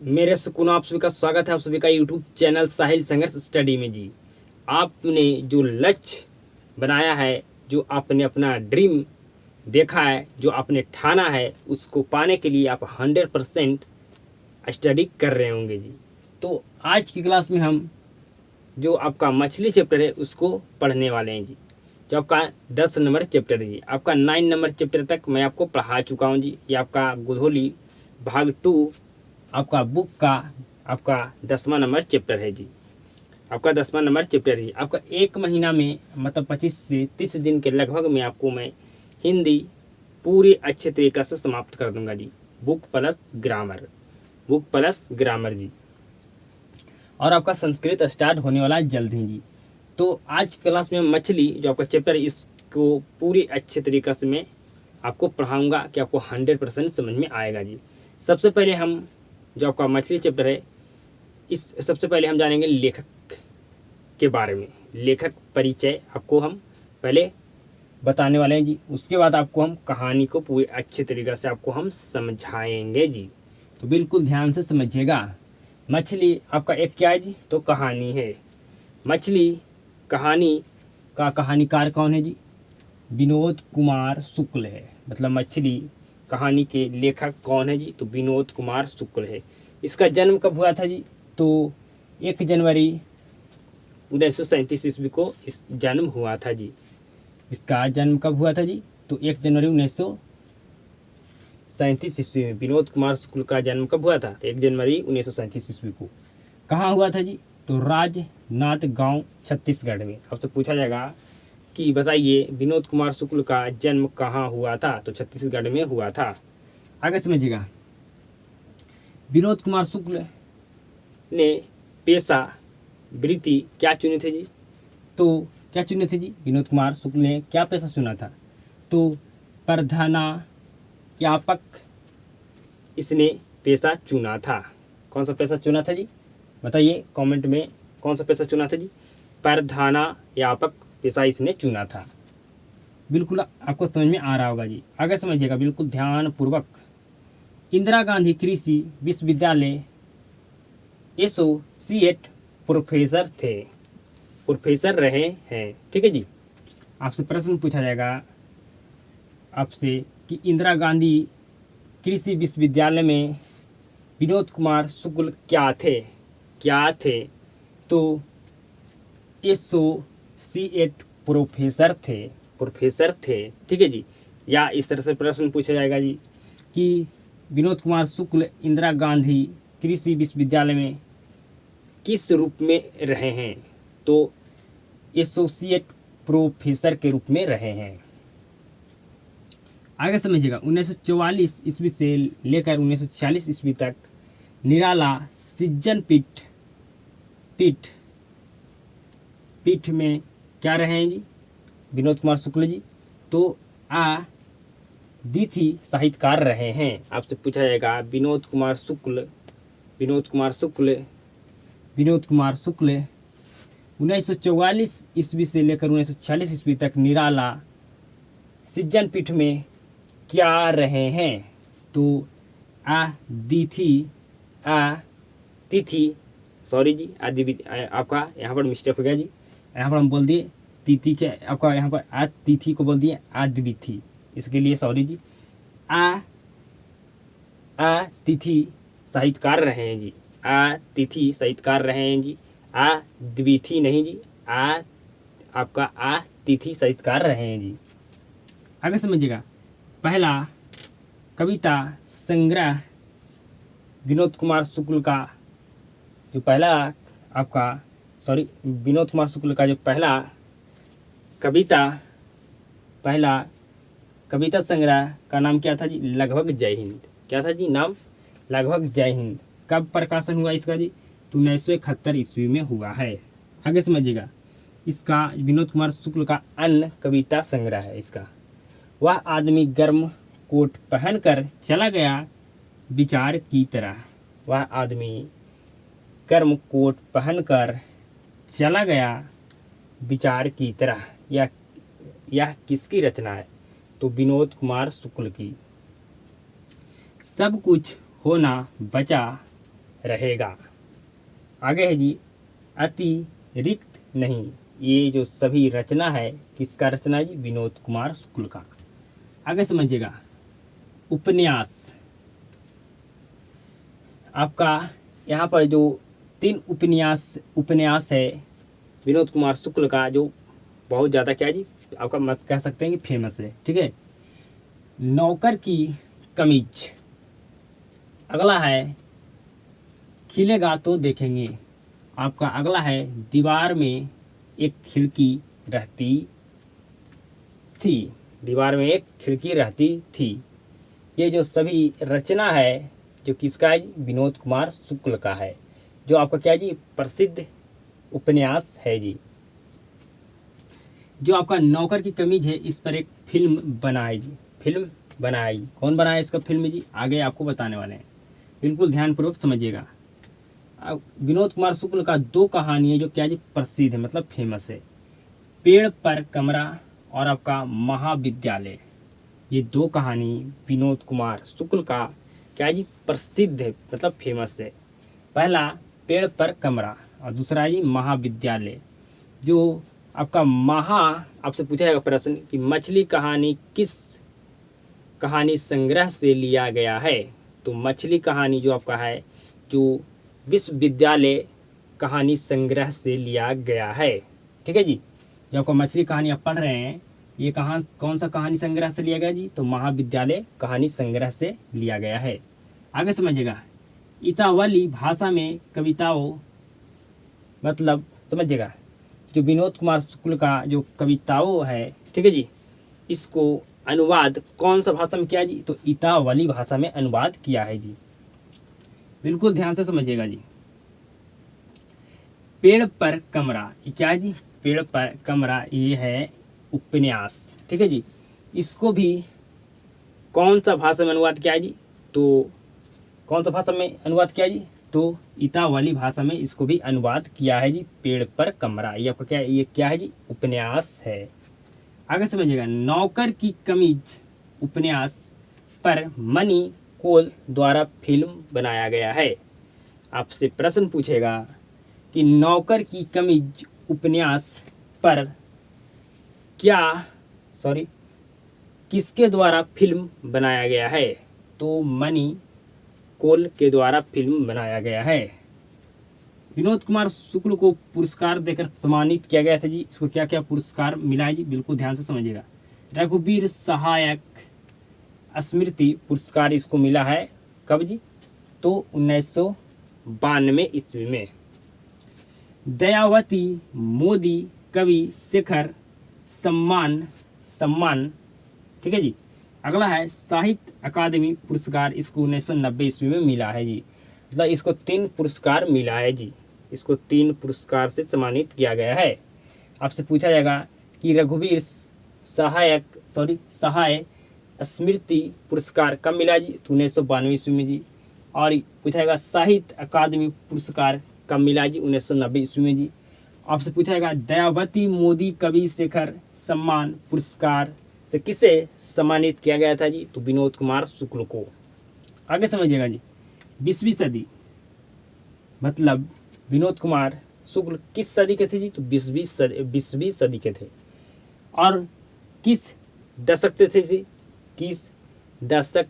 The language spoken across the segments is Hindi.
मेरे सुकून आप सभी का स्वागत है आप सभी का यूट्यूब चैनल साहिल संघर्ष स्टडी में जी। आपने जो लक्ष्य बनाया है, जो आपने अपना ड्रीम देखा है, जो आपने ठाना है, उसको पाने के लिए आप 100% स्टडी कर रहे होंगे जी। तो आज की क्लास में हम जो आपका मछली चैप्टर है उसको पढ़ने वाले हैं जी। जो आपका 10 नंबर चैप्टर है जी, आपका 9 नंबर चैप्टर तक मैं आपको पढ़ा चुका हूँ जी। ये आपका गोधोली भाग 2 आपका बुक का आपका 10वां नंबर चैप्टर है जी। आपका 10वां नंबर चैप्टर है। आपका एक महीना में मतलब 25 से 30 दिन के लगभग में आपको मैं हिंदी पूरी अच्छे तरीक़े से समाप्त कर दूंगा जी। बुक प्लस ग्रामर जी। और आपका संस्कृत स्टार्ट होने वाला है जल्द ही जी। तो आज क्लास में मछली जो आपका चैप्टर है इसको पूरी अच्छे तरीक़े से मैं आपको पढ़ाऊँगा कि आपको 100% समझ में आएगा जी। सबसे पहले हम जो आपका मछली चैप्टर है सबसे पहले हम जानेंगे लेखक के बारे में। लेखक परिचय आपको हम पहले बताने वाले हैं जी। उसके बाद आपको हम कहानी को पूरी अच्छे तरीक़े से आपको हम समझाएंगे जी। तो बिल्कुल ध्यान से समझिएगा। मछली आपका एक क्या है जी? तो कहानी है। मछली कहानी का कहानीकार कौन है जी? विनोद कुमार शुक्ल है। मतलब मछली कहानी के लेखक कौन है जी? तो विनोद कुमार शुक्ल है। इसका जन्म कब हुआ था जी? तो 1 जनवरी 1937 ईस्वी को इस जन्म हुआ था जी। इसका जन्म कब हुआ था जी? तो 1 जनवरी 1937 ईस्वी में विनोद कुमार शुक्ल का जन्म कब हुआ था? तो 1 जनवरी 1937 ईस्वी को। कहाँ हुआ था जी? तो राजनाथ गांव छत्तीसगढ़ में। आपसे पूछा जाएगा कि बताइए विनोद कुमार शुक्ल का जन्म कहाँ हुआ था? तो छत्तीसगढ़ में हुआ था। आगे समझिएगा। विनोद कुमार शुक्ल ने पेशा वृत्ति क्या चुने थे जी? तो क्या चुने थे जी? विनोद कुमार शुक्ल ने क्या पेशा चुना था? तो प्रधानाध्यापक इसने पेशा चुना था। कौन सा पेशा चुना था जी? बताइए कमेंट में कौन सा पेशा चुना था जी? प्रधानाध्यापक पेशा इसने चुना था। बिल्कुल आपको समझ में आ रहा होगा जी। आगे समझिएगा बिल्कुल ध्यान पूर्वक। इंदिरा गांधी कृषि विश्वविद्यालय एसोसिएट प्रोफेसर थे, प्रोफेसर रहे हैं। ठीक है जी। आपसे प्रश्न पूछा जाएगा आपसे कि इंदिरा गांधी कृषि विश्वविद्यालय में विनोद कुमार शुक्ल क्या थे? तो एसोसिएट प्रोफेसर थे। ठीक है जी। या इस तरह से प्रश्न पूछा जाएगा जी कि विनोद कुमार शुक्ल इंदिरा गांधी कृषि विश्वविद्यालय में किस रूप में रहे हैं? तो एसोसिएट प्रोफेसर के रूप में रहे हैं। आगे समझिएगा। 1944 ईस्वी से लेकर 1946 ईस्वी तक निराला सिज्जन पीठ में क्या रहे हैं जी विनोद कुमार शुक्ल जी? तो अतिथि साहित्यकार रहे हैं। आपसे पूछा जाएगा विनोद कुमार शुक्ल 1944 ईस्वी से लेकर 1946 ईस्वी तक निराला सिज्जन पीठ में क्या रहे हैं? तो आपका यहाँ पर मिस्टेक हो गया जी। यहाँ पर हम बोल दिए तिथि के, आपका यहाँ पर अतिथि को बोल दिए अद्विथि, इसके लिए सॉरी जी। अतिथि साहित्यकार रहे हैं जी। अतिथि साहित्यकार रहे हैं जी। अद्विथि नहीं जी। आपका अतिथि साहित्यकार रहे हैं जी। आगे समझिएगा। पहला कविता संग्रह विनोद कुमार शुक्ल का जो पहला विनोद कुमार शुक्ल का जो पहला कविता संग्रह का नाम क्या था जी? लगभग जय हिंद। क्या था जी नाम? लगभग जय हिंद। कब प्रकाशन हुआ इसका जी? तो 1971 ईस्वी में हुआ है। आगे समझिएगा। इसका विनोद कुमार शुक्ल का अन्य कविता संग्रह है इसका। वह आदमी गर्म कोट पहनकर चला गया विचार की तरह। वह आदमी गर्म कोट पहनकर चला गया विचार की तरह। यह किसकी रचना है? तो विनोद कुमार शुक्ल की। सब कुछ होना बचा रहेगा। आगे है जी, अतिरिक्त नहीं। ये जो सभी रचना है किसका रचना है जी? विनोद कुमार शुक्ल का। आगे समझिएगा, उपन्यास। आपका यहाँ पर जो 3 उपन्यास है विनोद कुमार शुक्ल का, जो बहुत ज़्यादा क्या जी आपका मत कह सकते हैं कि फेमस है। ठीक है, नौकर की कमीज। अगला है खिलेगा तो देखेंगे। आपका अगला है दीवार में एक खिड़की रहती थी। दीवार में एक खिड़की रहती थी। ये जो सभी रचना है जो किसका है? विनोद कुमार शुक्ल का है, जो आपका क्या जी प्रसिद्ध उपन्यास है जी। जो आपका नौकर की कमीज है, इस पर एक फिल्म बनाई जी। फिल्म बनाई, कौन बनाया इसका फिल्म जी? आगे आपको बताने वाले हैं, बिल्कुल ध्यानपूर्वक समझिएगा। अब विनोद कुमार शुक्ल का 2 कहानियाँ जो क्या जी प्रसिद्ध है, मतलब फेमस है, पेड़ पर कमरा और आपका महाविद्यालय। ये 2 कहानी विनोद कुमार शुक्ल का क्या जी प्रसिद्ध है, मतलब फेमस है। पहला पेड़ पर कमरा और दूसरा जी महाविद्यालय। जो आपका आपसे पूछा जाएगा प्रश्न कि मछली कहानी किस कहानी संग्रह से लिया गया है? तो मछली कहानी जो आपका है, जो विश्वविद्यालय कहानी संग्रह से लिया गया है। ठीक है जी, जो आपको मछली कहानी आप पढ़ रहे हैं, ये कौन सा कहानी संग्रह से लिया गया जी? तो महाविद्यालय कहानी संग्रह से लिया गया है। आगे समझिएगा, इतावली भाषा में कविताओं, मतलब समझिएगा, जो विनोद कुमार शुक्ल का जो कविताओं है, ठीक है जी, इसको अनुवाद कौन सा भाषा में किया जी? तो इतावली भाषा में अनुवाद किया है जी। बिल्कुल ध्यान से समझिएगा जी। पेड़ पर कमरा, ये क्या है जी? पेड़ पर कमरा, ये है उपन्यास। ठीक है जी, इसको भी कौन सा भाषा में अनुवाद किया है जी? तो कौन सा भाषा में अनुवाद किया जी? तो इतावली भाषा में इसको भी अनुवाद किया है जी। पेड़ पर कमरा, ये आपका क्या है? ये क्या है जी? उपन्यास है। आगे समझिएगा, नौकर की कमीज उपन्यास पर मनी कोल द्वारा फिल्म बनाया गया है। आपसे प्रश्न पूछेगा कि नौकर की कमीज उपन्यास पर किसके द्वारा फिल्म बनाया गया है? तो मनी कोल के द्वारा फिल्म बनाया गया है। विनोद कुमार शुक्ल को पुरस्कार देकर सम्मानित किया गया था जी। इसको क्या क्या पुरस्कार मिला है जी? बिल्कुल ध्यान से समझिएगा। रघुवीर सहायक स्मृति पुरस्कार इसको मिला है, कब जी? तो 1992 ईस्वी में। दयावती मोदी कवि शेखर सम्मान, ठीक है जी। अगला है साहित्य अकादमी पुरस्कार, इसको 1990 ईस्वी में मिला है जी। मतलब इसको 3 पुरस्कार मिला है जी। इसको 3 पुरस्कार से सम्मानित किया गया है। आपसे पूछा जाएगा कि रघुवीर सहाय स्मृति पुरस्कार कब मिला जी? तो 1992 ईस्वी में जी। और पूछा जाएगा साहित्य अकादमी पुरस्कार कब मिला जी? 1990 ईस्वी में जी। आपसे पूछा जाएगा दयावती मोदी कवि शेखर सम्मान पुरस्कार से किसे सम्मानित किया गया था जी? तो विनोद कुमार शुक्ल को। आगे समझिएगा जी, 20वीं सदी, मतलब विनोद कुमार शुक्ल किस सदी के थे जी? तो 20वीं सदी के थे। और किस दशक से थे जी? किस दशक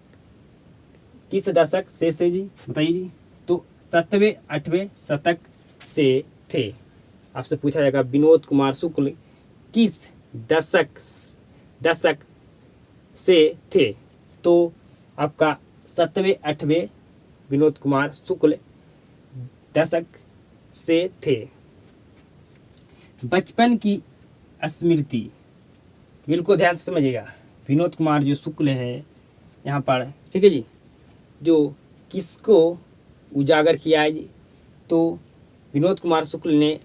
से थे जी? बताइए जी। तो 7वें 8वें शतक से थे। आपसे पूछा जाएगा विनोद कुमार शुक्ल किस दशक से थे? तो आपका 7वें 8वें विनोद कुमार शुक्ल दशक से थे। बचपन की स्मृति, बिल्कुल ध्यान से समझिएगा। विनोद कुमार जो शुक्ल है यहाँ पर, ठीक है जी, जो किसको उजागर किया है जी? तो विनोद कुमार शुक्ल ने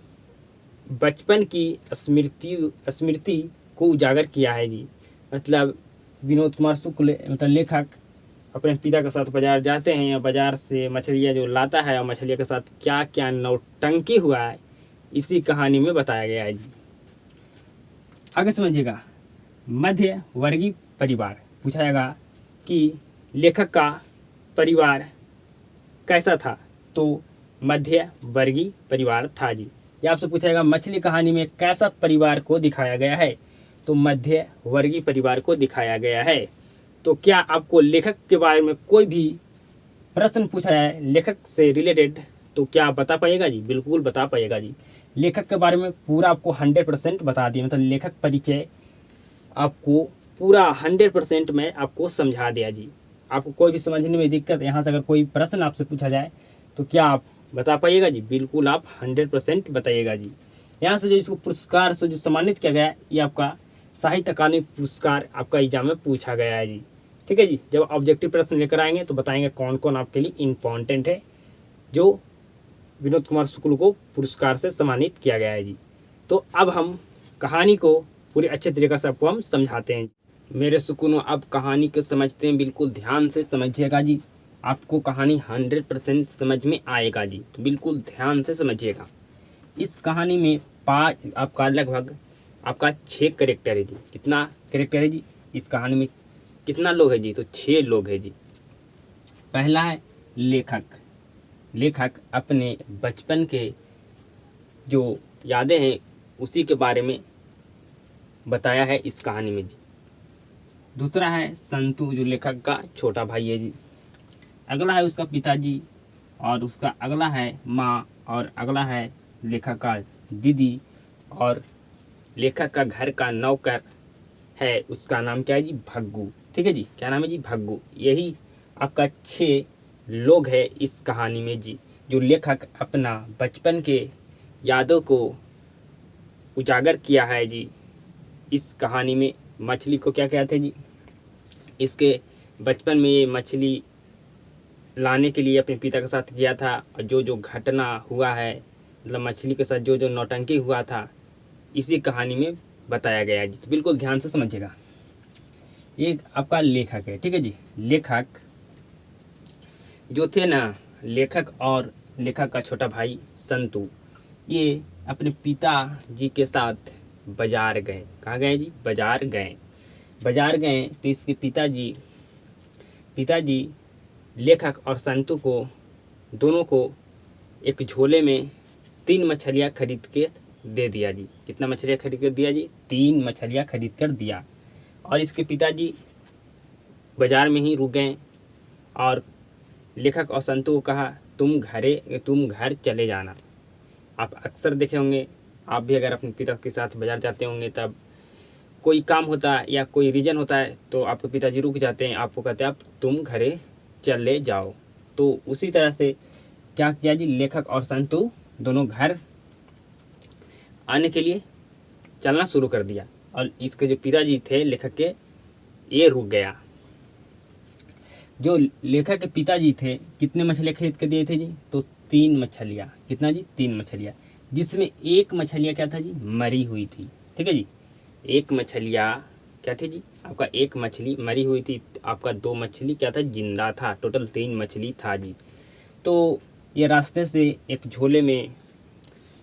बचपन की स्मृति को उजागर किया है जी। मतलब विनोद कुमार शुक्ल मतलब लेखक अपने पिता के साथ बाजार जाते हैं, या बाजार से मछलियाँ जो लाता है और मछलियों के साथ क्या क्या नौटंकी हुआ है, इसी कहानी में बताया गया है जी। आगे समझिएगा, मध्य वर्गीय परिवार। पूछा जाएगा कि लेखक का परिवार कैसा था? तो मध्य वर्गीय परिवार था जी। ये आपसे पूछेगा मछली कहानी में कैसा परिवार को दिखाया गया है, तो मध्य वर्गीय परिवार को दिखाया गया है। तो क्या आपको लेखक के बारे में कोई भी प्रश्न पूछा है लेखक से रिलेटेड, तो क्या आप बता पाइएगा जी? बिल्कुल बता पाइएगा जी। लेखक के बारे में पूरा आपको 100% बता दिया, मतलब लेखक परिचय आपको पूरा 100% में आपको समझा दिया जी। आपको कोई भी समझने में दिक्कत, यहाँ से अगर कोई प्रश्न आपसे पूछा जाए तो क्या आप बता पाइएगा जी? बिल्कुल आप 100% बताइएगा जी। यहाँ से जो इसको पुरस्कार से जो सम्मानित किया गया है, ये आपका साहित्य अकादमी पुरस्कार आपका एग्जाम में पूछा गया है जी। ठीक है जी। जब ऑब्जेक्टिव प्रश्न लेकर आएंगे तो बताएंगे कौन कौन आपके लिए इम्पॉर्टेंट है जो विनोद कुमार शुक्ल को पुरस्कार से सम्मानित किया गया है जी। तो अब हम कहानी को पूरे अच्छे तरीके से आपको हम समझाते हैं। मेरे सुकूनों, अब कहानी को समझते हैं, बिल्कुल ध्यान से समझिएगा जी। आपको कहानी 100% समझ में आएगा जी, तो बिल्कुल ध्यान से समझिएगा। इस कहानी में आपका लगभग आपका 6 कैरेक्टर है जी। कितना कैरेक्टर है जी? इस कहानी में कितना लोग है जी? तो 6 लोग है जी। पहला है लेखक। लेखक अपने बचपन के जो यादें हैं उसी के बारे में बताया है इस कहानी में जी। दूसरा है संतू, जो लेखक का छोटा भाई है जी। अगला है उसका पिताजी, और उसका अगला है माँ, और अगला है लेखक का दीदी, और लेखक का घर का नौकर है, उसका नाम क्या है जी? भग्गू। ठीक है जी। क्या नाम है जी? भग्गू। यही आपका 6 लोग हैं इस कहानी में जी, जो लेखक अपना बचपन के यादों को उजागर किया है जी। इस कहानी में मछली को क्या कहते हैं जी? इसके बचपन में ये मछली लाने के लिए अपने पिता के साथ गया था, और जो जो घटना हुआ है, मतलब मछली के साथ जो जो नौटंकी हुआ था, इसी कहानी में बताया गया है जी। तो बिल्कुल ध्यान से समझिएगा। ये आपका लेखक है। ठीक है जी। लेखक जो थे ना, लेखक और लेखक का छोटा भाई संतू, ये अपने पिता जी के साथ बाजार गए। कहाँ गए जी? बाजार गए। बाजार गए तो इसके पिताजी लेखक और संतू को दोनों को एक झोले में 3 मछलियाँ खरीद के दे दिया जी। कितना मछलियाँ खरीद कर दिया जी? 3 मछलियाँ खरीद कर दिया। और इसके पिताजी बाजार में ही रुक गए और लेखक और संतू को कहा तुम घर चले जाना। आप अक्सर देखे होंगे, आप भी अगर अपने पिता के साथ बाजार जाते होंगे, तब कोई काम होता है या कोई रीजन होता है तो आपके पिताजी रुक जाते हैं, आपको कहते हैं आप तुम घरे चले जाओ। तो उसी तरह से क्या किया जी? लेखक और संतू दोनों घर आने के लिए चलना शुरू कर दिया, और इसके जो पिताजी थे लेखक के, ये रुक गया। जो लेखक के पिताजी थे, कितने मछलियाँ खरीद के दिए थे जी? तो 3 मछलियाँ। कितना जी? 3 मछलियाँ, जिसमें एक मछलियाँ क्या था जी? मरी हुई थी। ठीक है जी। एक मछलियाँ क्या थी जी? आपका एक मछली मरी हुई थी, आपका 2 मछली क्या था? जिंदा था। टोटल 3 मछली था जी। तो ये रास्ते से एक झोले में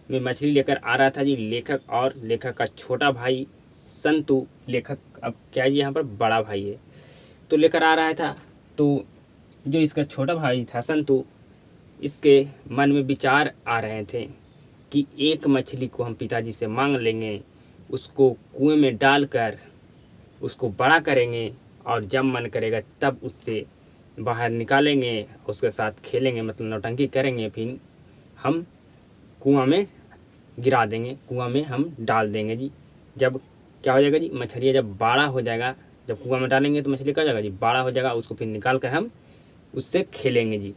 मछली लेकर आ रहा था जी लेखक, और लेखक का छोटा भाई संतू, लेखक अब क्या है जी यहाँ पर बड़ा भाई है, तो लेकर आ रहा था। तो जो इसका छोटा भाई था संतू, इसके मन में विचार आ रहे थे कि एक मछली को हम पिताजी से मांग लेंगे, उसको कुएं में डालकर उसको बड़ा करेंगे, और जब मन करेगा तब उससे बाहर निकालेंगे, उसके साथ खेलेंगे, मतलब नौटंकी करेंगे, फिर हम कुआं में गिरा देंगे, कुआं में हम डाल देंगे जी। जब क्या हो जाएगा जी? मछलियाँ जब बड़ा हो जाएगा, जब कुआं में डालेंगे तो मछली क्या हो जाएगा जी? बड़ा हो जाएगा, उसको फिर निकाल कर हम उससे खेलेंगे जी।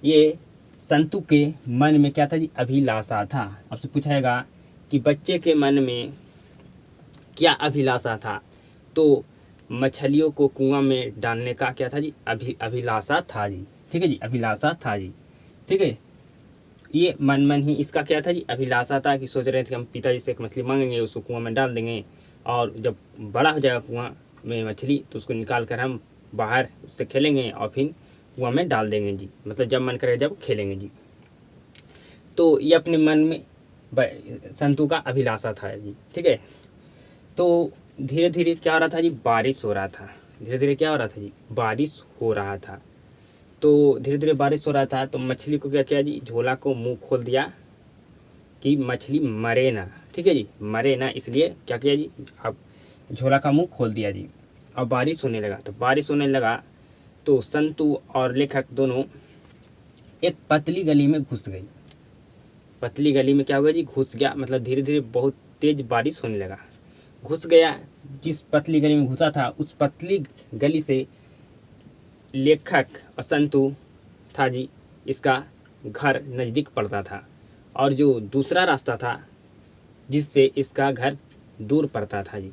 ये संतू के मन में क्या था जी? अभिलाषा था। आपसे पूछाएगा कि बच्चे के मन में क्या अभिलाषा था, तो मछलियों को कुआं में डालने का क्या था जी? अभिलाषा था जी। ठीक है जी। अभिलाषा था जी। ठीक है। ये मन ही इसका क्या था जी? अभिलाषा था कि सोच रहे थे हम पिताजी से एक मछली मांगेंगे, उसको कुआं में डाल देंगे, और जब बड़ा हो जाएगा कुआं में मछली तो उसको निकाल कर हम बाहर उससे खेलेंगे, और फिर कुआं में डाल देंगे जी, मतलब जब मन करेगा जब खेलेंगे जी। तो ये अपने मन में संतू का अभिलाषा था जी। ठीक है। तो धीरे धीरे क्या हो रहा था जी? बारिश हो रहा था। धीरे धीरे क्या हो रहा था जी? बारिश हो रहा था। तो धीरे धीरे बारिश हो रहा था, तो मछली को क्या किया जी, झोला को मुंह खोल दिया कि मछली मरे ना, ठीक है जी, मरे ना, इसलिए क्या किया जी, अब झोला का मुंह खोल दिया जी। अब बारिश होने लगा, तो बारिश होने लगा तो संतू और लेखक दोनों एक पतली गली में घुस गई। पतली गली में क्या हुआ जी, घुस गया, मतलब धीरे धीरे बहुत तेज बारिश होने लगा, घुस गया। जिस पतली गली में घुसा था उस पतली गली से लेखक और संतू था जी, इसका घर नज़दीक पड़ता था, और जो दूसरा रास्ता था जिससे इसका घर दूर पड़ता था जी,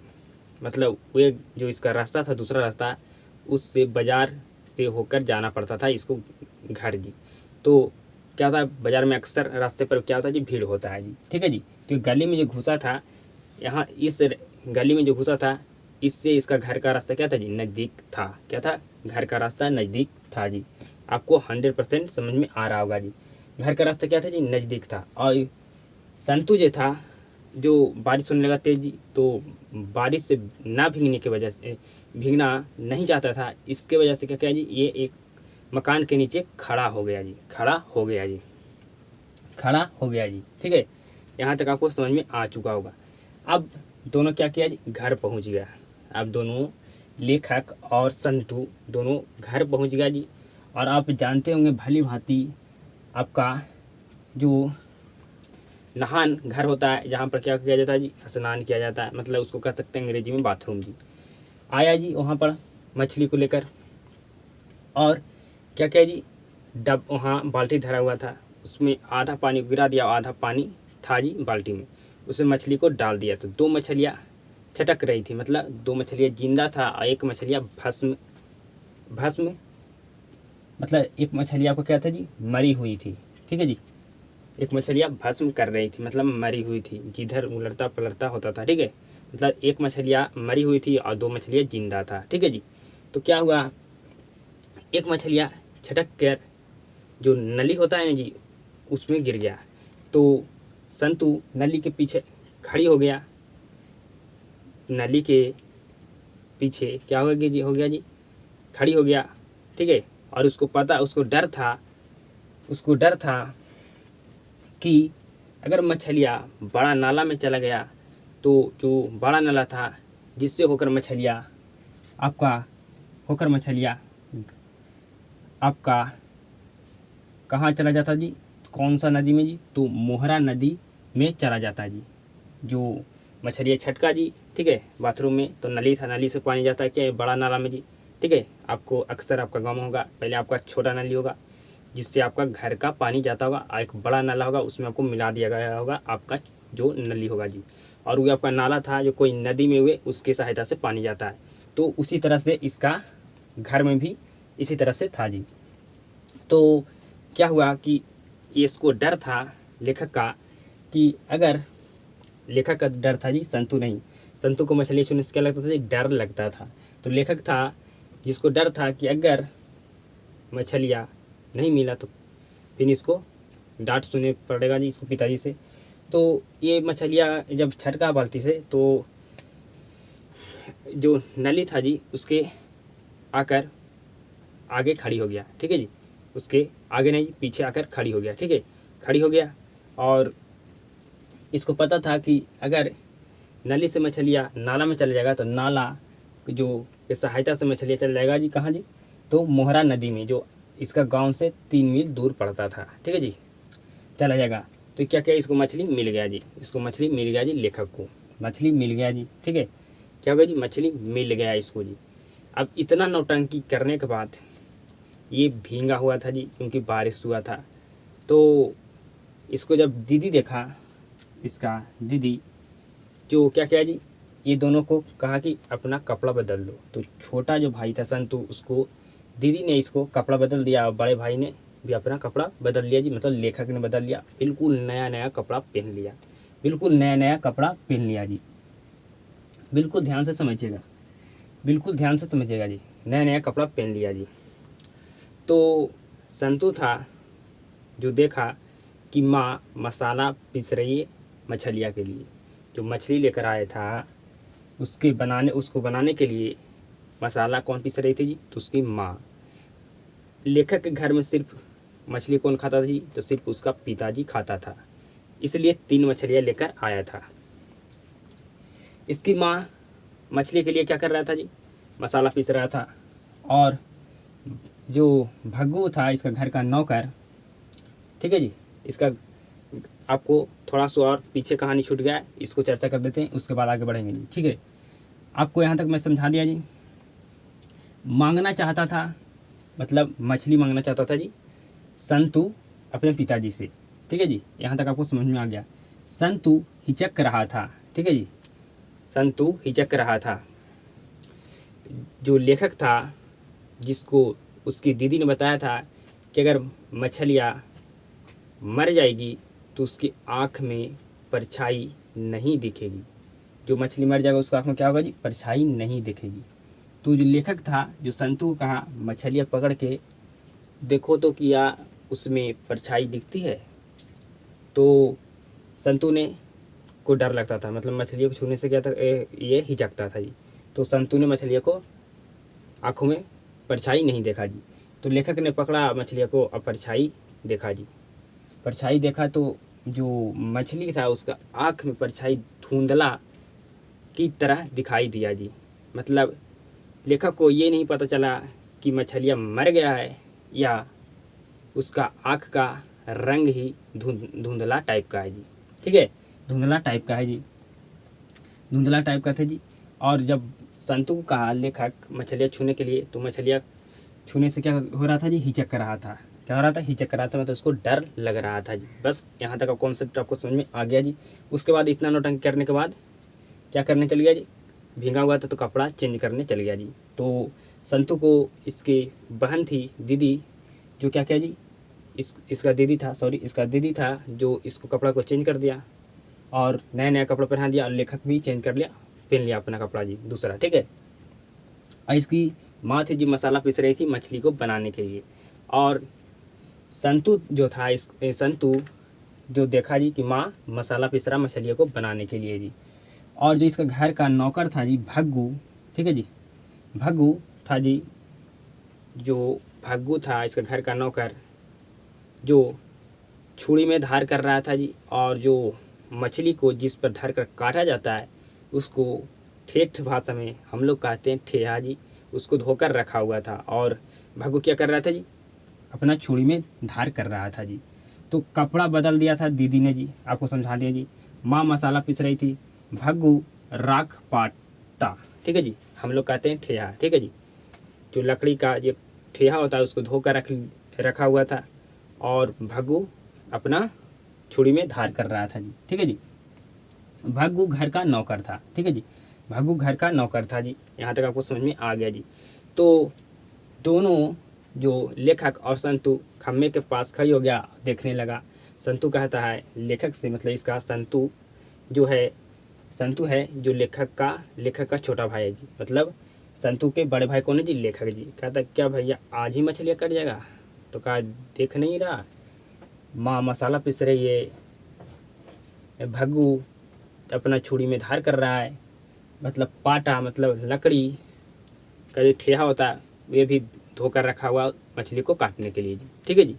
मतलब वो जो इसका रास्ता था दूसरा रास्ता, उससे बाज़ार से होकर जाना पड़ता था इसको घर जी। तो क्या होता है, बाज़ार में अक्सर रास्ते पर क्या होता है जी, भीड़ होता है जी, ठीक है जी। तो गली में जो घुसा था, यहाँ इस गली में जो घुसा था, इससे इसका घर का रास्ता क्या था जी, नज़दीक था। क्या था, घर का रास्ता नज़दीक था जी। आपको 100% समझ में आ रहा होगा जी। घर का रास्ता क्या था जी, नज़दीक था। और संतू जो था, जो बारिश होने लगा तेज जी, तो बारिश से ना भीगने की वजह से, भीगना नहीं चाहता था, इसके वजह से क्या किया जी, ये एक मकान के नीचे खड़ा हो गया जी, खड़ा हो गया जी, खड़ा हो गया जी, ठीक है। यहाँ तक आपको समझ में आ चुका होगा। अब दोनों क्या किया जी, घर पहुँच गया। अब दोनों लेखक और संतू दोनों घर पहुँच गया जी। और आप जानते होंगे भली भांति, आपका जो नहान घर होता है, जहाँ पर क्या किया जाता है जी, स्नान किया जाता है, मतलब उसको कह सकते हैं अंग्रेजी में बाथरूम जी। आया जी वहाँ पर मछली को लेकर, और क्या किया जी, डब वहाँ बाल्टी धरा हुआ था, उसमें आधा पानी गिरा दिया, आधा पानी था जी बाल्टी में, उसमें मछली को डाल दिया। तो दो मछलियाँ छटक रही थी, मतलब दो मछलियाँ जिंदा था और एक मछलियाँ भस्म भस्म मतलब एक मछली आपको क्या था जी, मरी हुई थी, ठीक है जी। एक मछलियाँ भस्म कर रही थी, मतलब मरी हुई थी, जिधर उलटता पलटता होता था, ठीक है। मतलब एक मछलियाँ मरी हुई थी और दो मछलियाँ जिंदा था, ठीक है जी। तो क्या हुआ, एक मछलियाँ छटक कर जो नली होता है ना जी, उसमें गिर गया। तो संतू नली के पीछे खड़ी हो गया, नली के पीछे क्या हो गया जी, खड़ी हो गया, ठीक है। और उसको डर था कि अगर मछलियाँ बड़ा नाला में चला गया, तो जो बड़ा नाला था जिससे होकर मछलियाँ आपका कहाँ चला जाता जी, कौन सा नदी में जी, तो मोहरा नदी में चला जाता जी। जो मछलियाँ छटका जी, ठीक है, बाथरूम में तो नली था, नली से पानी जाता है क्या, बड़ा नाला में जी, ठीक है। आपको अक्सर आपका गाँव में होगा, पहले आपका छोटा नली होगा जिससे आपका घर का पानी जाता होगा, और एक बड़ा नाला होगा उसमें आपको मिला दिया गया होगा आपका जो नली होगा जी। और वो आपका नाला था जो कोई नदी में हुए उसकी सहायता से पानी जाता है। तो उसी तरह से इसका घर में भी इसी तरह से था जी। तो क्या हुआ कि इसको डर था लेखक का, कि अगर लेखक का डर था जी, संतू नहीं, संतू को मछली छूने से क्या लगता था जी, डर लगता था। तो लेखक था जिसको डर था कि अगर मछलियाँ नहीं मिला तो फिर इसको डांट सुनने पड़ेगा जी इसको पिताजी से। तो ये मछलियाँ जब छटका बाल्टी से, तो जो नली था जी उसके आकर आगे खड़ी हो गया, ठीक है जी, उसके आगे नहीं पीछे आकर खड़ी हो गया, ठीक है, खड़ी हो गया। और इसको पता था कि अगर नली से मछलियाँ नाला में चले जाएगा तो नाला जो के सहायता से मछलियाँ चल जाएगा जी, कहाँ जी, तो मोहरा नदी में, जो इसका गांव से 3 मील दूर पड़ता था, ठीक है जी, चला जाएगा। तो क्या क्या इसको मछली मिल गया जी, इसको मछली मिल गया जी, लेखक को मछली मिल गया जी, ठीक है। क्या होगा जी, मछली मिल गया इसको जी। अब इतना नौटंकी करने के बाद ये भींगा हुआ था जी, क्योंकि बारिश हुआ था। तो इसको जब दीदी देखा, इसका दीदी जो क्या किया जी, ये दोनों को कहा कि अपना कपड़ा बदल दो। तो छोटा जो भाई था संतू, उसको दीदी ने इसको कपड़ा बदल दिया, और बड़े भाई ने भी अपना कपड़ा बदल लिया जी, मतलब लेखक ने बदल लिया, बिल्कुल नया नया कपड़ा पहन लिया, बिल्कुल नया नया कपड़ा पहन लिया जी। बिल्कुल ध्यान से समझिएगा, बिल्कुल ध्यान से समझिएगा जी, नया नया कपड़ा पहन लिया जी। तो संतू था जो देखा कि माँ मसाला पीस रही है मछलियाँ के लिए, जो मछली लेकर आया था उसको बनाने के लिए मसाला कौन पीस रही थी जी, तो उसकी माँ। लेखक के घर में सिर्फ मछली कौन खाता था जी? तो सिर्फ उसका पिताजी खाता था, इसलिए 3 मछलियाँ लेकर आया था। इसकी माँ मछली के लिए क्या कर रहा था जी? मसाला पीस रहा था। और जो भग्गू था इसका घर का नौकर, ठीक है जी, इसका आपको थोड़ा सा और पीछे कहानी छूट गया है, इसको चर्चा कर देते हैं, उसके बाद आगे बढ़ेंगे जी। ठीक है, आपको यहाँ तक मैं समझा दिया जी। मांगना चाहता था, मतलब मछली मांगना चाहता था जी संतु अपने पिताजी से। ठीक है जी, यहाँ तक आपको समझ में आ गया। संतु हिचक रहा था, ठीक है जी, संतु हिचक रहा था। जो लेखक था, जिसको उसकी दीदी ने बताया था कि अगर मछलियाँ मर जाएगी तो उसकी आँख में परछाई नहीं दिखेगी। जो मछली मर जाएगा उसकी आँख में क्या होगा जी? परछाई नहीं दिखेगी। तो जो लेखक था, जो संतु को कहा मछलियाँ पकड़ के देखो तो किया उसमें परछाई दिखती है। तो संतु ने को डर लगता था, मतलब मछलियों को छूने से क्या था, ये हिचकता था जी। तो संतु ने मछलियों को आँखों में परछाई नहीं देखा जी। तो लेखक ने पकड़ा मछलियों को और परछाई देखा जी। परछाई देखा तो जो मछली था उसका आँख में परछाई धुंधला की तरह दिखाई दिया जी। मतलब लेखक को ये नहीं पता चला कि मछलियाँ मर गया है या उसका आँख का रंग ही धुंधला टाइप का है जी। ठीक है, धुंधला टाइप का है जी, धुंधला टाइप का था जी। और जब संतु को कहा लेखक मछलियाँ छूने के लिए, तो मछलियाँ छूने से क्या हो रहा था जी? हिचक रहा था। क्या हो रहा था? हिचक रहा था, मतलब उसको डर लग रहा था जी। बस यहाँ तक का कॉन्सेप्ट आपको समझ में आ गया जी। उसके बाद इतना नौटंकी करने के बाद क्या करने चल गया जी? भींगा हुआ था तो कपड़ा चेंज करने चल गया जी। तो संतु को इसकी बहन थी, दीदी, जो क्या किया जी, इसका दीदी था जो इसको कपड़ा को चेंज कर दिया और नया नया कपड़ा पहना दिया, और लेखक भी चेंज कर लिया, पहन लिया अपना कपड़ा जी दूसरा। ठीक है, और इसकी माँ थी जी मसाला पीस रही थी मछली को बनाने के लिए। और संतु जो था, संतु जो देखा जी कि माँ मसाला पीस रहा मछलियों को बनाने के लिए जी। और जो इसका घर का नौकर था जी भग्गू, ठीक है जी, भग्गू था जी, जो भग्गू था इसका घर का नौकर, जो छुरी में धार कर रहा था जी। और जो मछली को जिस पर धर कर काटा जाता है उसको ठेठ भाषा में हम लोग कहते हैं ठेहा जी, उसको धोकर रखा हुआ था। और भग्गू क्या कर रहा था जी? अपना छुरी में धार कर रहा था जी। तो कपड़ा बदल दिया था दीदी ने जी, आपको समझा दिया जी। माँ मसाला पीस रही थी, भग्गू राख पाटा, ठीक है जी, हम लोग कहते हैं ठेहा। ठीक है जी, जो लकड़ी का जो ठेहा होता है उसको धोकर रखा हुआ था, और भग्गू अपना छुरी में धार कर रहा था जी। ठीक है जी, भग्गू घर का नौकर था। ठीक है जी, भग्गू घर का नौकर था जी। यहाँ तक आपको समझ में आ गया जी। तो दोनों जो लेखक और संतु खम्भे के पास खड़ी हो गया, देखने लगा। संतु कहता है लेखक से, मतलब इसका संतु जो है, संतु है जो लेखक का छोटा भाई है जी। मतलब संतु के बड़े भाई कौन है जी? लेखक जी। कहता क्या भैया आज ही मछलियाँ कट जाएगा? तो कहा देख नहीं रहा माँ मसाला पीस रही है, भग्गू अपना छुरी में धार कर रहा है, मतलब पाटा मतलब लकड़ी का जो ठेहा होता है वे भी धोकर रखा हुआ मछली को काटने के लिए जी। ठीक है जी,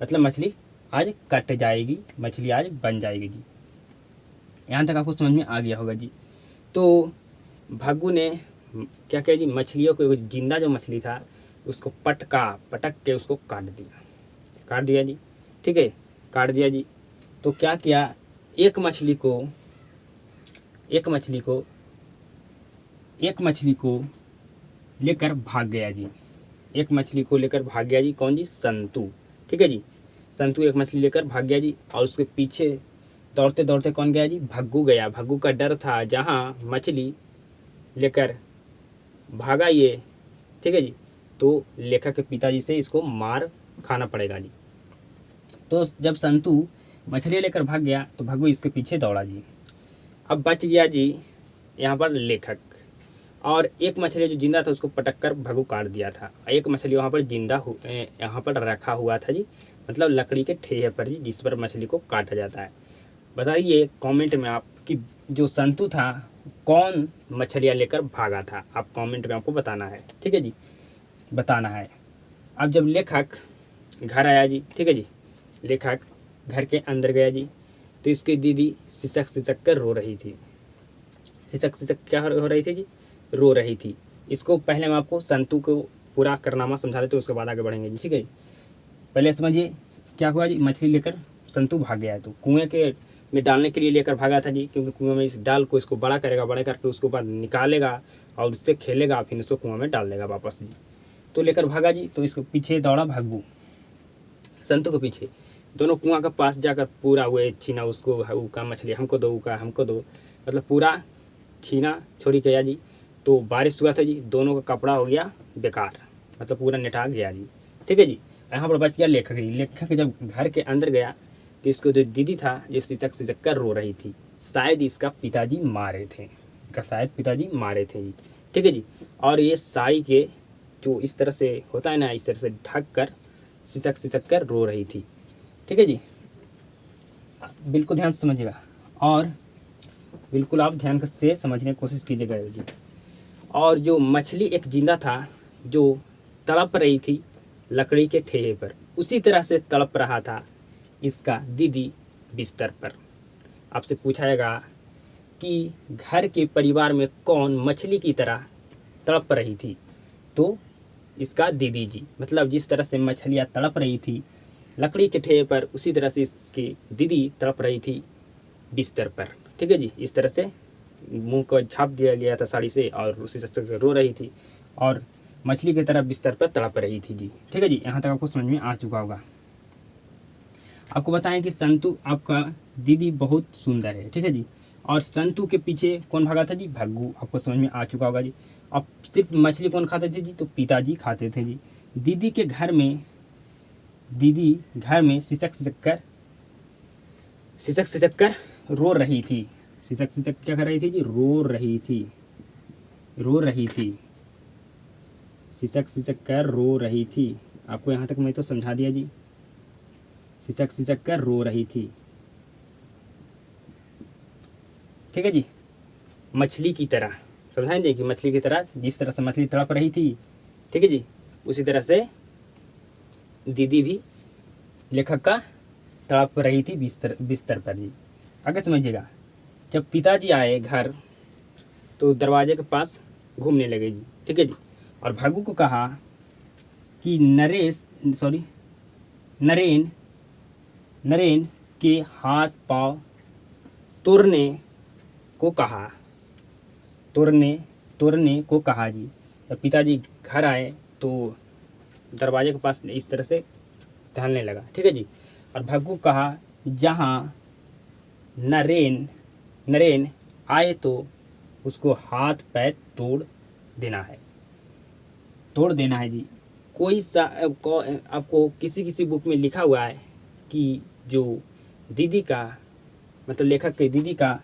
मतलब मछली आज कट जाएगी, मछली आज बन जाएगी जी। यहाँ तक आपको समझ में आ गया होगा जी। तो भग्गू ने क्या किया जी? मछलियों को, जिंदा जो मछली था उसको पटक के उसको काट दिया जी। ठीक है, काट दिया जी। तो क्या किया, एक मछली को लेकर भाग गया जी। एक मछली को लेकर भाग गया जी। कौन जी? संतु। ठीक है जी, संतु एक मछली लेकर भाग गया जी। और उसके पीछे दौड़ते दौड़ते कौन गया जी? भग्गू गया। भग्गू का डर था जहाँ मछली लेकर भागा ये, ठीक है जी, तो लेखक के पिताजी से इसको मार खाना पड़ेगा जी। तो जब संतु मछली लेकर भाग गया तो भग्गू इसके पीछे दौड़ा जी। अब बच गया जी यहाँ पर लेखक, और एक मछली जो जिंदा था उसको पटक कर भग्गू काट दिया था। एक मछली वहाँ पर यहाँ पर रखा हुआ था जी, मतलब लकड़ी के ठेहे पर जी, जिस पर मछली को काटा जाता है। बताइए कमेंट में आप कि जो संतु था कौन मछलियाँ लेकर भागा था? आप कमेंट में आपको बताना है। ठीक है जी, बताना है। अब जब लेखक घर आया जी, ठीक है जी, लेखक घर के अंदर गया जी, तो इसकी दीदी सिसक सिसक कर रो रही थी। सिसक सिसक क्या हो रही थी जी? रो रही थी। इसको पहले मैं आपको संतु को पूरा करनामा समझा देते, उसके बाद आगे बढ़ेंगे जी, ठीक है। पहले समझिए क्या हुआ जी, मछली लेकर संतु भाग गया, तो कुएं के में डालने के लिए लेकर भागा था जी, क्योंकि कुएं में इस डाल को इसको बड़ा करेगा, बड़ा करके उसको बाद निकालेगा और उससे खेलेगा, फिर उसको कुएं में डाल देगा वापस जी। तो लेकर भागा जी, तो इसको पीछे दौड़ा भग्गू संतु के पीछे। दोनों कुआं के पास जाकर पूरा हुए छीना उसको का मछली हमको दो, का हमको दो, मतलब पूरा छीना छोड़ी गया जी। तो बारिश हुआ था जी, दोनों का कपड़ा हो गया बेकार, मतलब पूरा निठा गया जी, ठीक है जी। यहाँ पर बच गया लेखक जी। लेखक जब घर के अंदर गया तो इसको जो दीदी था ये सिसक सिसक कर रो रही थी, शायद इसका पिताजी मारे थे, इसका शायद पिताजी मारे थे जी, ठीक है जी। और ये साड़ी के जो इस तरह से होता है ना, इस तरह से ढक कर सिसक सिसक कर रो रही थी, ठीक है जी। बिल्कुल ध्यान से समझिएगा और बिल्कुल आप ध्यान से समझने की कोशिश कीजिएगा जी। और जो मछली एक जिंदा था जो तड़प रही थी लकड़ी के ठेहे पर, उसी तरह से तड़प रहा था इसका दीदी बिस्तर पर। आपसे पूछाएगा कि घर के परिवार में कौन मछली की तरह तड़प रही थी, तो इसका दीदी जी, मतलब जिस तरह से मछलियाँ तड़प रही थी लकड़ी के ठेहे पर, उसी तरह से इसकी दीदी तड़प रही थी बिस्तर पर, ठीक है जी। इस तरह से मुंह को छाप दिया गया था साड़ी से और उसी से रो रही थी और मछली की तरह बिस्तर पर तड़प रही थी जी, ठीक है जी। यहाँ तक आपको समझ में आ चुका होगा। आपको बताएं कि संतु आपका दीदी बहुत सुंदर है, ठीक है जी। और संतु के पीछे कौन भागा था जी? भग्गू। आपको समझ में आ चुका होगा जी। अब सिर्फ मछली कौन खाते थे जी? तो पिताजी खाते थे जी। दीदी के घर में, दीदी घर में सिसक सिसक कर रो रही थी। सिसक सिसक क्या कर रही थी जी? रो रही थी, रो रही थी, सिसक सिसक कर रो रही थी। आपको यहाँ तक मैं तो समझा दिया जी। सिसक सिसक कर रो रही थी, ठीक है जी। मछली की तरह समझाएंगे कि मछली की तरह, जिस तरह से मछली तड़प रही थी, ठीक है जी, उसी तरह से दीदी भी लेखक का तड़प रही थी बिस्तर पर जी। आगे समझिएगा। जब पिताजी आए घर तो दरवाजे के पास घूमने लगे जी, ठीक है जी। और भग्गू को कहा कि नरेन नरेन के हाथ पांव तोड़ने को कहा, तोड़ने को कहा जी। जब पिताजी घर आए तो दरवाजे के पास इस तरह से टहलने लगा, ठीक है जी। और भग्गू कहा जहाँ नरेन आए तो उसको हाथ पैर तोड़ देना है जी। आपको किसी बुक में लिखा हुआ है कि जो दीदी का, मतलब लेखक के दीदी का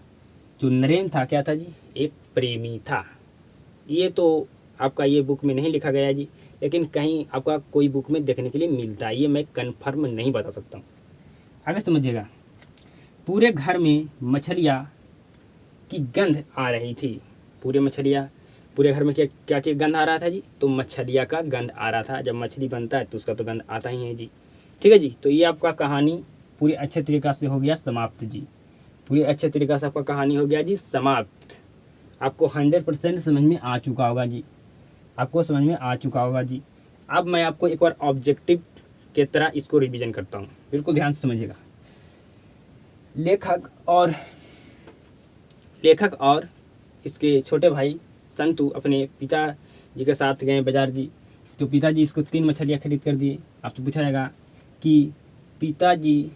जो नरेन था क्या था जी? एक प्रेमी था। ये तो आपका ये बुक में नहीं लिखा गया जी, लेकिन कहीं आपका कोई बुक में देखने के लिए मिलता है, ये मैं कन्फर्म नहीं बता सकता हूँ। आगे समझिएगा। पूरे घर में मछलियाँ की गंध आ रही थी। पूरे घर में क्या चीज़ गंध आ रहा था जी? तो मछलियाँ का गंध आ रहा था। जब मछली बनता है तो उसका तो गंध आता ही है जी, ठीक है जी। तो ये आपका कहानी पूरी अच्छे तरीक़ा से हो गया समाप्त जी। पूरी अच्छे तरीक़ा से आपका कहानी हो गया जी समाप्त। आपको 100% समझ में आ चुका होगा जी, आपको समझ में आ चुका होगा जी। अब मैं आपको एक बार ऑब्जेक्टिव के तरह इसको रिवीजन करता हूँ, बिल्कुल ध्यान से समझिएगा। लेखक और इसके छोटे भाई संतु अपने पिताजी के साथ गए बाजार जी। तो पिताजी इसको 3 मछलियाँ खरीद कर दिए। आपसे पूछा जाएगा कि पिताजी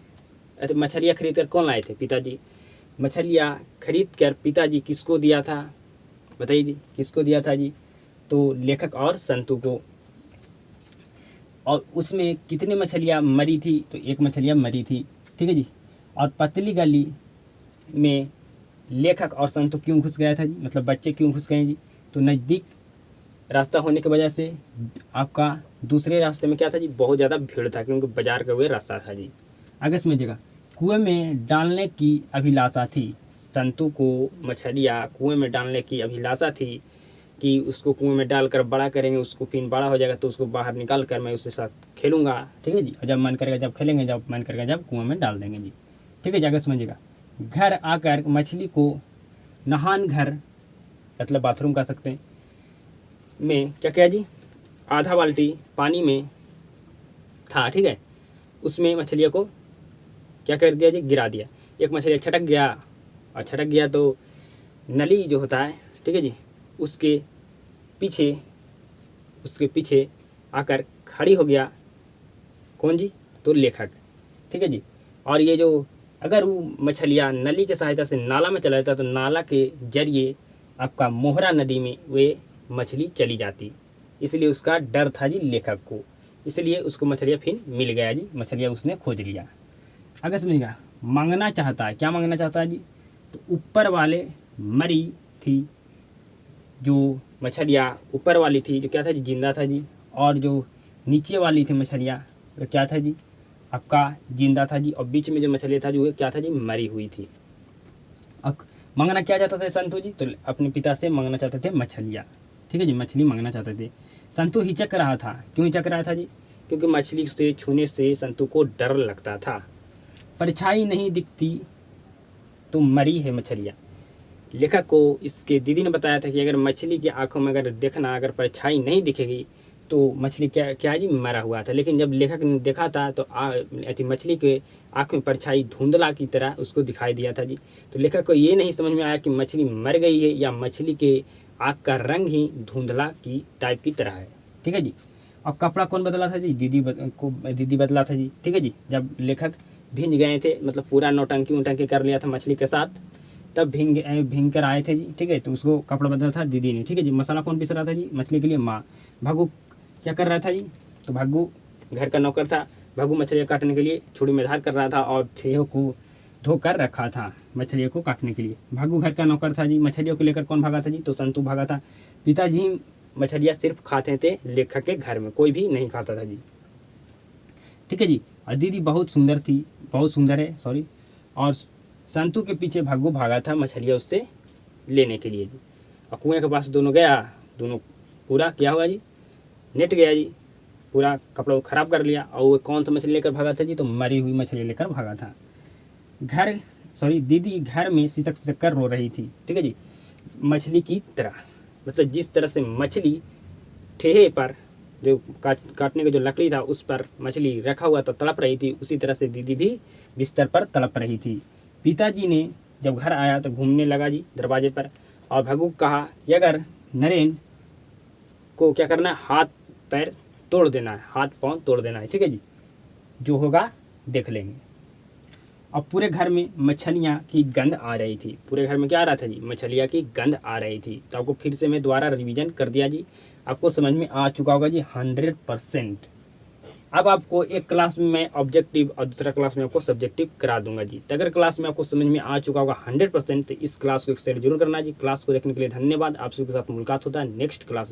मछलियाँ खरीद कर कौन लाए थे? पिताजी। मछलियाँ खरीद कर पिताजी किसको दिया था? बताइए जी, किसको दिया था जी? तो लेखक और संतु को। और उसमें कितनी मछलियाँ मरी थी? तो 1 मछलियाँ मरी थी, ठीक है जी। और पतली गली में लेखक और संतु क्यों घुस गया था जी? मतलब बच्चे क्यों घुस गए जी? तो नज़दीक रास्ता होने की वजह से आपका दूसरे रास्ते में क्या था जी? बहुत ज़्यादा भीड़ था, क्योंकि बाजार का वही रास्ता था जी। आगे समझिएगा। कुएं में डालने की अभिलाषा थी। संतु को मछलियाँ कुएं में डालने की अभिलाषा थी। कि उसको कुएं में डालकर बड़ा करेंगे, उसको फिर बड़ा हो जाएगा तो उसको बाहर निकाल कर मैं उसके साथ खेलूँगा, ठीक है जी। और जब मन करेगा जब खेलेंगे, जब मन करेगा जब कुएं में डाल देंगे जी, ठीक है जी। आगे समझिएगा। घर आकर मछली को नहान घर मतलब बाथरूम कह सकते हैं में क्या किया जी, आधा बाल्टी पानी में था, ठीक है, उसमें मछलियों को क्या कर दिया जी, गिरा दिया। एक मछली छटक गया, और छटक गया तो नली जो होता है, ठीक है जी, उसके पीछे आकर खड़ी हो गया। कौन जी, तो लेखक, ठीक है जी। और ये जो अगर वो मछलियाँ नली की सहायता से नाला में चला जाता तो नाला के जरिए आपका मोहरा नदी में वे मछली चली जाती, इसलिए उसका डर था जी लेखक को, इसलिए उसको मछलियाँ फिर मिल गया जी, मछलियाँ उसने खोज लिया। आगे समझिएगा। मांगना चाहता है, क्या मांगना चाहता है जी, तो ऊपर वाले मरी थी, जो मछलियाँ ऊपर वाली थी जो क्या था जी, जिंदा था जी, और जो नीचे वाली थी मछलियाँ वो क्या था जी, आपका जिंदा था जी, और बीच में जो मछलियाँ था जो क्या था जी, मरी हुई थी। अब मांगना क्या चाहता था संतु जी, तो अपने पिता से मांगना चाहते थे मछलियाँ, ठीक है जी, मछली मांगना चाहते थे। संतु हिचक रहा था, क्यों हिचक रहा था जी, क्योंकि मछली से छूने से संतु को डर लगता था। परछाई नहीं दिखती तो मरी है मछलियाँ। लेखक को इसके दीदी ने बताया था कि अगर मछली की आंखों में अगर देखना, अगर परछाई नहीं दिखेगी तो मछली क्या क्या जी, मरा हुआ था। लेकिन जब लेखक ने देखा था तो मछली के आँख में परछाई धुंधला की तरह उसको दिखाई दिया था जी। तो लेखक को ये नहीं समझ में आया कि मछली मर गई है या मछली के आँख का रंग ही धुंधला की टाइप की तरह है, ठीक है जी। और कपड़ा कौन बदला था जी, दीदी बदला था जी, ठीक है जी। जब लेखक भींज गए थे, मतलब पूरा नौटंकी उटंकी कर लिया था मछली के साथ, तब भींग कर आए थे जी, ठीक है, तो उसको कपड़ा बदला था दीदी ने, ठीक है जी। मसाला कौन पीस रहा था जी, मछली के लिए माँ। भागू क्या कर रहा था जी, तो भागू घर का नौकर था। भागू मछलियाँ काटने के लिए छुरी में धार कर रहा था और ठेहों को धोकर रखा था मछलियों को काटने के लिए। भागू घर का नौकर था जी। मछलियों को लेकर कौन भागा था जी, तो संतु भागा था। पिताजी ही मछलियाँ सिर्फ खाते थे लेखक के घर में, कोई भी नहीं खाता था जी, ठीक है जी। और दीदी बहुत सुंदर थी, बहुत सुंदर है सॉरी, और संतु के पीछे भागू भागा था मछलियाँ उससे लेने के लिए जी। और कुएं के पास दोनों गया, दोनों पूरा क्या हुआ जी, नेट गया जी, पूरा कपड़ा ख़राब कर लिया। और वो कौन सा मछली लेकर भागा था जी, तो मरी हुई मछली लेकर भागा था। दीदी घर में सिसक कर रो रही थी, ठीक है जी, मछली की तरह। मतलब जिस तरह से मछली ठेहे पर जो काटने का जो लकड़ी था उस पर मछली रखा हुआ तो तड़प रही थी, उसी तरह से दीदी भी बिस्तर पर तड़प रही थी। पिताजी ने जब घर आया तो घूमने लगा जी दरवाजे पर, और भगू कहा कि अगर नरेन को क्या करना है, हाथ पैर तोड़ देना है, हाथ पाँव तोड़ देना है, ठीक है जी, जो होगा देख लेंगे। अब पूरे घर में मछलियाँ की गंध आ रही थी, पूरे घर में क्या आ रहा था जी, मछलियाँ की गंध आ रही थी। तो आपको फिर से मैं दोबारा रिवीजन कर दिया जी, आपको समझ में आ चुका होगा जी 100%। अब आपको एक क्लास में मैं ऑब्जेक्टिव और दूसरा क्लास में आपको सब्जेक्टिव करा दूंगा जी। तो अगर क्लास में आपको समझ में आ चुका होगा 100%, तो इस क्लास को एक शेयर जरूर करना जी। क्लास को देखने के लिए धन्यवाद। आप सभी के साथ मुलाकात होता है नेक्स्ट क्लास में।